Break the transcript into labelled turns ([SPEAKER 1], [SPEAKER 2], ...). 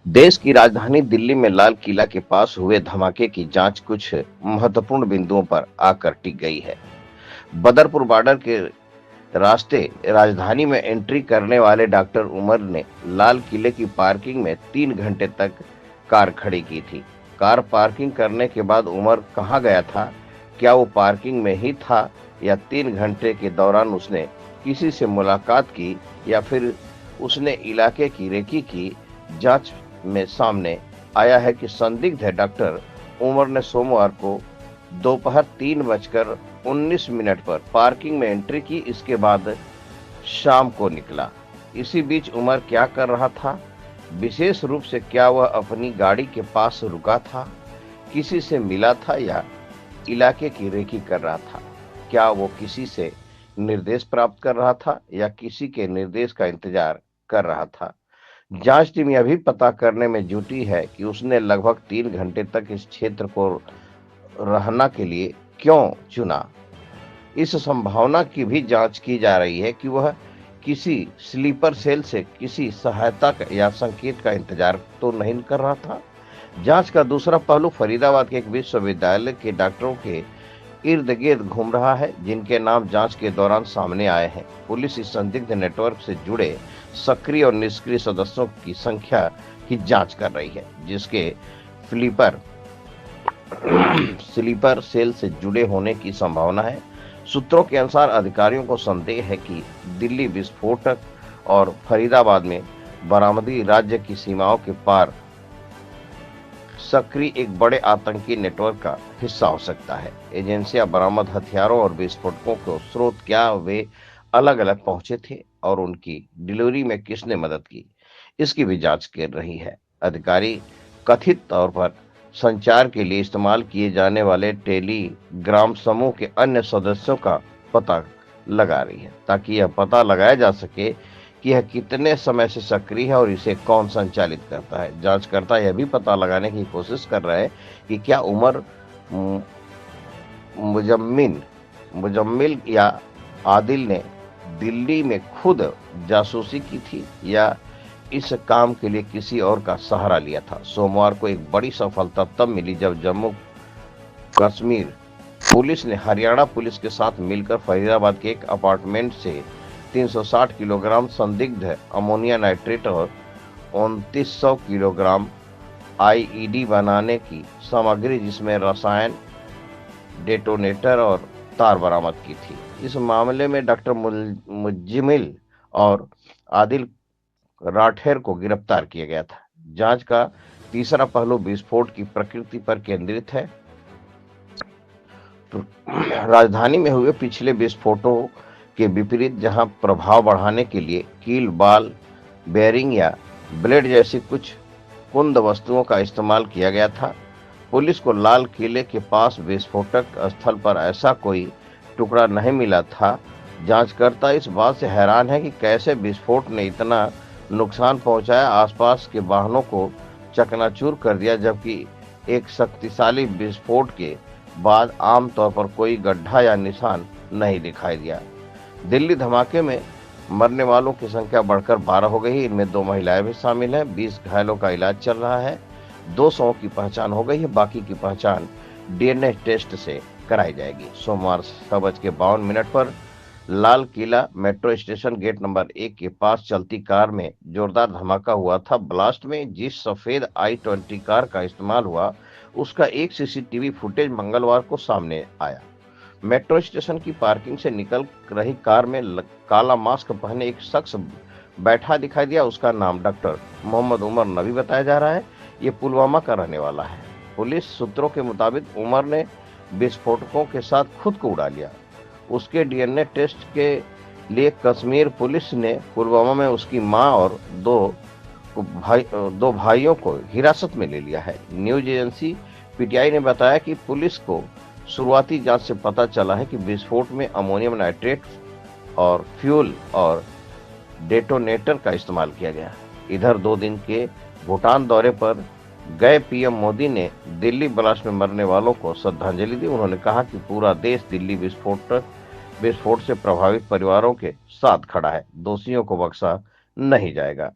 [SPEAKER 1] देश की राजधानी दिल्ली में लाल किला के पास हुए धमाके की जांच कुछ महत्वपूर्ण बिंदुओं पर आकर टिक गई है। बदरपुर बॉर्डर के रास्ते राजधानी में एंट्री करने वाले डॉक्टर उमर ने लाल किले की पार्किंग में 3 घंटे तक कार खड़ी की थी। कार पार्किंग करने के बाद उमर कहाँ गया था? क्या वो पार्किंग में ही था या 3 घंटे के दौरान उसने किसी से मुलाकात की या फिर उसने इलाके की रेकी की? जांच में सामने आया है कि संदिग्ध है डॉक्टर उमर ने सोमवार को दोपहर 3:19 पर पार्किंग में एंट्री की। इसके बाद शाम को निकला। इसी बीच उमर क्या कर रहा था? विशेष रूप से क्या वह अपनी गाड़ी के पास रुका था, किसी से मिला था या इलाके की रेकी कर रहा था? क्या वो किसी से निर्देश प्राप्त कर रहा था या किसी के निर्देश का इंतजार कर रहा था? जांच टीम यह भी पता करने में जुटी है कि उसने लगभग 3 घंटे तक इस क्षेत्र को रहना के लिए क्यों चुना। इस संभावना की भी जांच की जा रही है कि वह किसी स्लीपर सेल से किसी सहायता या संकेत का इंतजार तो नहीं कर रहा था। जांच का दूसरा पहलू फरीदाबाद के एक विश्वविद्यालय के डॉक्टरों के इर्द गिर्द घूम रहा है, जिनके नाम जांच के दौरान सामने आए हैं। पुलिस इस संदिग्ध नेटवर्क से जुड़े सक्रिय और निष्क्रिय सदस्यों की संख्या की जांच कर रही है, जिसके स्लीपर स्लीपर सेल से जुड़े होने की संभावना है। सूत्रों के अनुसार अधिकारियों को संदेह है कि दिल्ली विस्फोटक और फरीदाबाद में बरामदी राज्य की सीमाओं के पार सक्रिय एक बड़े आतंकी नेटवर्क का हिस्सा हो सकता है। एजेंसियां बरामद हथियारों और विस्फोटकों के स्रोत क्या वे अलग अलग पहुंचे थे और उनकी डिलीवरी में किसने मदद की, इसकी भी जांच कर रही है। अधिकारी कथित तौर पर संचार के लिए इस्तेमाल किए जाने वाले टेलीग्राम समूह के अन्य सदस्यों का पता लगा रही है, ताकि यह पता लगाया जा सके कि यह कितने समय से सक्रिय है और इसे कौन संचालित करता है। जांचकर्ता यह भी पता लगाने की कोशिश कर रहे हैं कि क्या उमर मुजम्मिन मुजम्मिल या आदिल ने दिल्ली में खुद जासूसी की थी या इस काम के लिए किसी और का सहारा लिया था। सोमवार को एक बड़ी सफलता तब मिली जब जम्मू कश्मीर पुलिस ने हरियाणा पुलिस के साथ मिलकर फरीदाबाद के एक अपार्टमेंट से 360 किलोग्राम संदिग्ध अमोनिया नाइट्रेट और 2900 किलोग्राम आईईडी बनाने की सामग्री, जिसमें रसायन, डेटोनेटर और तार बरामद की थी। इस मामले में डॉक्टर मुज्जिमिल और आदिल राठेर को गिरफ्तार किया गया था। जांच का तीसरा पहलू विस्फोट की प्रकृति पर केंद्रित है। तो राजधानी में हुए पिछले विस्फोटों के विपरीत, जहां प्रभाव बढ़ाने के लिए कील, बाल बेयरिंग या ब्लेड जैसी कुछ कुंद वस्तुओं का इस्तेमाल किया गया था, पुलिस को लाल किले के पास विस्फोटक स्थल पर ऐसा कोई टुकड़ा नहीं मिला था। जांचकर्ता इस बात से हैरान है कि कैसे विस्फोट ने इतना नुकसान पहुंचाया, आसपास के वाहनों को चकनाचूर कर दिया, जबकि एक शक्तिशाली विस्फोट के बाद आमतौर पर कोई गड्ढा या निशान नहीं दिखाई दिया। दिल्ली धमाके में मरने वालों की संख्या बढ़कर 12 हो गई। इनमें 2 महिलाएं भी शामिल हैं। 20 घायलों का इलाज चल रहा है। 200 की पहचान हो गई है, बाकी की पहचान डीएनए टेस्ट से कराई जाएगी। सोमवार 6:52 पर Lal Qila metro station gate number 1 के पास चलती कार में जोरदार धमाका हुआ था। ब्लास्ट में जिस सफेद i20 कार का इस्तेमाल हुआ, उसका एक सीसीटीवी फुटेज मंगलवार को सामने आया। मेट्रो स्टेशन की पार्किंग से निकल रही कार में काला मास्क पहने एक शख्स बैठा दिखाई दिया। उसका नाम डॉक्टर मोहम्मद उमर नबी बताया जा रहा है। ये पुलवामा का रहने वाला है। पुलिस सूत्रों के मुताबिक उमर ने विस्फोटकों के साथ खुद को उड़ा लिया। उसके डीएनए टेस्ट के लिए कश्मीर पुलिस ने पुलवामा में उसकी मां और दो भाइयों को हिरासत में ले लिया है। न्यूज एजेंसी पीटीआई ने बताया कि पुलिस को शुरुआती जांच से पता चला है कि विस्फोट में अमोनियम नाइट्रेट और फ्यूल और डेटोनेटर का इस्तेमाल किया गया। इधर 2 दिन के भूटान दौरे पर गए पीएम मोदी ने दिल्ली ब्लास्ट में मरने वालों को श्रद्धांजलि दी। उन्होंने कहा कि पूरा देश दिल्ली विस्फोट से प्रभावित परिवारों के साथ खड़ा है। दोषियों को बख्शा नहीं जाएगा।